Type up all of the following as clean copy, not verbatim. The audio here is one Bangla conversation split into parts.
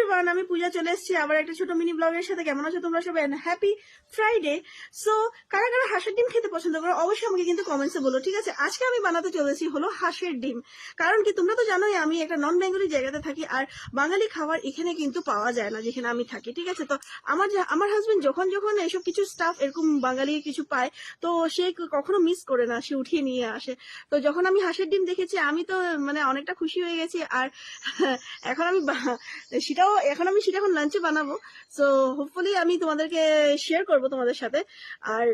এভরিওয়ান, আমি পূজা চলে এসেছি আবার একটা ছোট মিনি ব্লগের সাথে। কেমন আছো তোমরা সবাই? Happy Friday. সো কারা কারা হাঁসের ডিম খেতে পছন্দ করো অবশ্যই আমাকে কিন্তু কমেন্টসে বলো, ঠিক আছে? আজকে আমি বানাতে চলেছি হলো হাঁসের ডিম। কারণ কি, তোমরা তো জানোই আমি একটা নন বেঙ্গলি জায়গাতে থাকি, আর বাঙালি খাবার এখানে কিন্তু পাওয়া যায় না যেখানে আমি থাকি, ঠিক আছে? তো আমার হাজবেন্ড যখন যখন এইসব কিছু স্টাফ এরকম বাঙালি কিছু পায়, তো সে কখনো মিস করে না, সে উঠিয়ে নিয়ে আসে। তো যখন আমি হাঁসের ডিম দেখেছি আমি তো মানে অনেকটা খুশি হয়ে গেছি। আর এখন আমি সেটা এখন লাঞ্চে বানাবো। সো হোপফুলি আমি তোমাদেরকে শেয়ার করবো তোমাদের সাথে। আর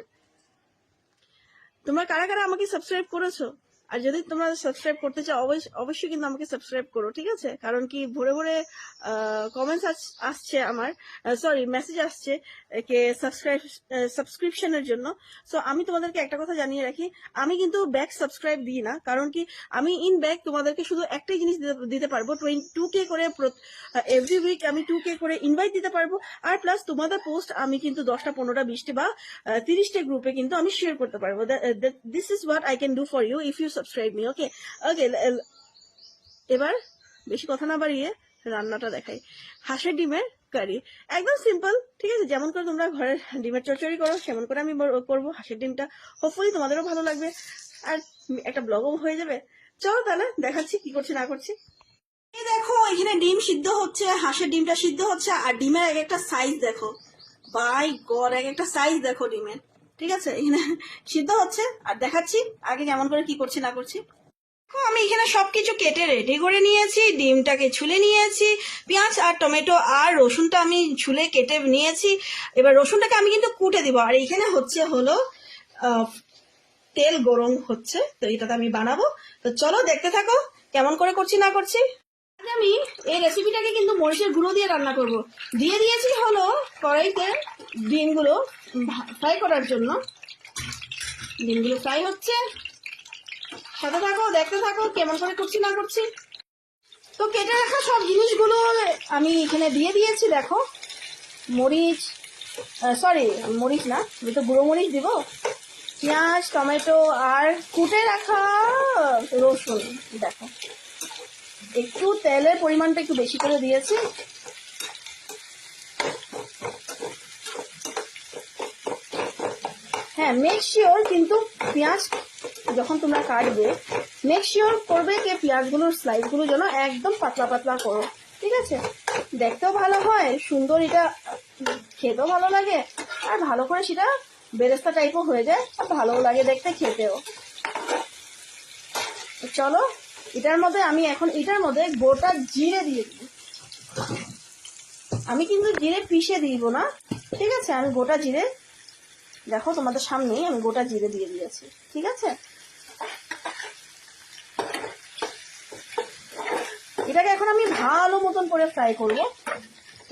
তোমরা কারা কারা আমাকে সাবস্ক্রাইব করেছো? আর যদি তোমরা সাবস্ক্রাইব করতে চাও অবশ্যই কিন্তু আমাকে সাবস্ক্রাইব করো, ঠিক আছে? কারণ কি, ভোরে ভোরে কমেন্টস আসছে আমার, সরি মেসেজ আসছে কে সাবস্ক্রিপশনের জন্য। সো আমি তোমাদেরকে একটা কথা জানিয়ে রাখি, আমি কিন্তু ব্যাক সাবস্ক্রাইব দিই না। কারণ কি, আমি ইন ব্যাক তোমাদেরকে শুধু একটাই জিনিস দিতে পারবো, 2K করে এভরি উইক আমি 2K করে ইনভাইট দিতে পারবো। আর প্লাস তোমাদের পোস্ট আমি কিন্তু 10টা 15টা 20টা বা 30টা গ্রুপে কিন্তু আমি শেয়ার করতে পারবো। This is what I can do for you if you subscribe me. Okay okay, এবার বেশি কথা না বাড়িয়ে রান্নাটা দেখাই। হাঁসের ডিমের কারি, একদম সিম্পল, ঠিক আছে? যেমন করে তোমরা ঘরের ডিমের চচ্চড়ি করো সেমন করে আমি করবো হাঁসের ডিমটা। হোপফুলি তোমাদেরও ভালো লাগবে আর একটা ব্লগও হয়ে যাবে। চলো তাহলে দেখাচ্ছি কি করছি না করছি। এই দেখো, এখানে ডিম সিদ্ধ হচ্ছে, হাঁসের ডিমটা সিদ্ধ হচ্ছে। আর ডিমের এক একটা সাইজ দেখো, বাই গড, এক একটা সাইজ দেখো ডিমের, ঠিক আছে? এখানে সিদ্ধ হচ্ছে আর দেখাচ্ছি আগে কেমন করে কি করছি না করছি। আমি এখানে সবকিছু কেটে রেডি করে নিয়েছি, ডিমটাকে ছুলে নিয়েছি, পেঁয়াজ আর টমেটো আর রসুনটা আমি ছুলে কেটে নিয়েছি। এবার রসুনটাকে আমি কিন্তু কুটে দিব। আর এখানে হচ্ছে হলো তেল গরম হচ্ছে, তো এটাতে আমি বানাবো। তো চলো দেখতে থাকো কেমন করে করছি না করছি। আমি এই রেসিপিটাকে কিন্তু মরিচের গুঁড়ো দিয়ে রান্না করব। দিয়ে দিয়েছি হলো কড়াইতে ডিমগুলো ফ্রাই করার জন্য। ডিমগুলো ফ্রাই হচ্ছে, সাথে থাকো দেখতে থাকো কেমন করে করছি না করছি। তো কেটে রাখা সব জিনিসগুলো আমি এখানে দিয়ে দিয়েছি। দেখো, মরিচ, সরি মরিচ না, আমি তো গুঁড়ো মরিচ দিব, পেঁয়াজ টমেটো আর কুটে রাখা রসুন। দেখো, একটু তেলের পরিমাণটা একটু বেশি করে দিয়েছি। হ্যাঁ, মেক শিওর কিন্তু পেঁয়াজ যখন তোমরা কাটবে মেক শিওর করবে যে পেঁয়াজগুলোর স্লাইসগুলো যেন একদম পাতলা পাতলা করো, ঠিক আছে? দেখতেও ভালো হয়, সুন্দর, এটা খেতেও ভালো লাগে, আর ভালো করে সেটা বেরেস্তা টাইপও হয়ে যায়, আর ভালোও লাগে দেখতে, খেতেও। চলো, এটার মধ্যে গোটা জিরে দিয়ে দিই। আমি কিন্তু জিরে পিষে দিব না, ঠিক আছে? আমি গোটা জিরে, দেখো তোমাদের সামনেই আমি গোটা জিরে দিয়ে দিয়েছি, ঠিক আছে? এটাকে এখন আমি ভালো মতন করে ফ্রাই করব,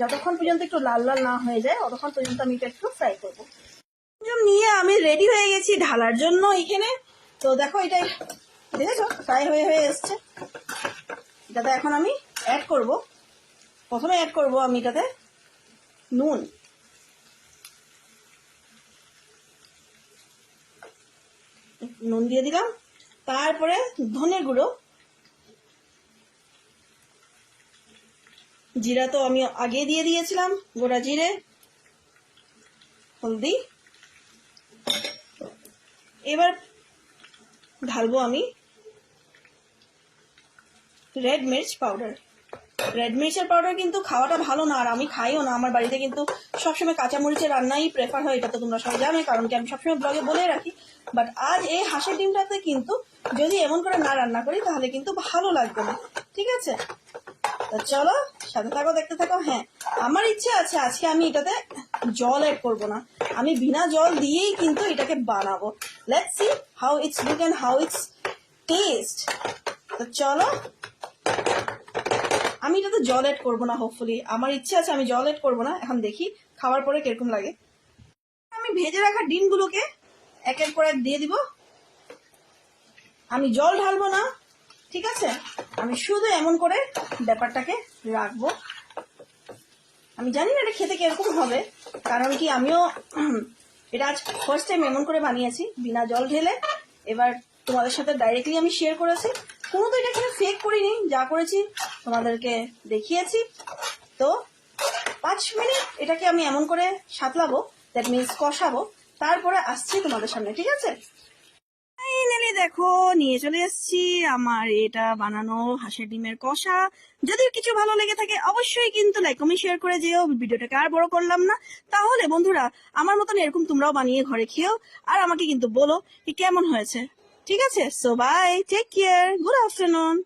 যতক্ষণ পর্যন্ত একটু লাল লাল না হয়ে যায় ততক্ষণ পর্যন্ত আমি এটা একটু ফ্রাই করব। নিয়ে আমি রেডি হয়ে গেছি ঢালার জন্য এখানে। তো দেখো, এটা দেখেছো ফ্রাই হয়ে এসছে। এটাতে এখন আমি অ্যাড করব, প্রথমে অ্যাড করব আমি এটাতে নুন দিয়ে দিলাম। তারপরে ধনে গুঁড়ো, জিরা তো আমি আগে দিয়ে দিয়েছিলাম, গোটা জিরে, হলদি। এবার ঢালবো আমি রেড মির্চ পাউডার। রেড মির্চের পাউডার কিন্তু খাওয়াটা ভালো না, আর আমি খাইও না। আমার বাড়িতে কিন্তু সবসময় কাঁচা মরিচের রান্নাই প্রেফার হয়, এটা তো তোমরা সবাই জানো, কারণ কি আমি সবসময় ব্লগে বলে রাখি। বাট আজ এই হাঁসের ডিমটাতে কিন্তু যদি এমন করে না রান্না করি তাহলে কিন্তু ভালো লাগবে না, ঠিক আছে? তো চলো সাথে থাকো দেখতে থাকো। হ্যাঁ, আমার ইচ্ছে আছে আজকে আমি এটাতে জল অ্যাড করবো না, আমি বিনা জল দিয়েই কিন্তু এটাকে বানাবো। Let's see how it's look and how it's taste. তো চলো, আমি এটাতে জল অ্যাড করবো না, হোপফুলি আমার ইচ্ছে আছে আমি জল অ্যাড করবো না। এখন দেখি খাওয়ার পরে কিরকম লাগে। আমি ভেজে রাখা ডিমগুলোকে একের পর এক দিয়ে দিব। আমি জল ঢালবো না, ঠিক আছে? আমি শুধু এমন করে ব্যাপারটাকে রাখবো। আমি জানি না এটা খেতে কিরকম হবে, কারণ কি আমিও এটা আজ ফার্স্ট টাইম এমন করে বানিয়েছি বিনা জল ঢেলে। এবার তোমাদের সাথে ডাইরেক্টলি আমি শেয়ার করেছি, কোনো তো এটা এখানে ফেক করিনি, যা করেছি তোমাদেরকে দেখিয়েছি। তো 5 মিনিট এটাকে আমি এমন করে সাতলাবো, দ্যাট মিনস কষাবো, তারপরে আসছি তোমাদের সামনে, ঠিক আছে? ফাইনালি দেখো নিয়ে চলে এসেছি আমার এটা বানানো হাঁসের ডিমের কষা। যদি কিছু ভালো লেগে থাকে অবশ্যই কিন্তু লাইক কমেন্ট শেয়ার করে যেও। ভিডিওটাকে আর বড় করলাম না। তাহলে বন্ধুরা আমার মতন এরকম তোমরাও বানিয়ে ঘরে খেও, আর আমাকে কিন্তু বলো কি কেমন হয়েছে, ঠিক আছে? So bye, take care, good afternoon.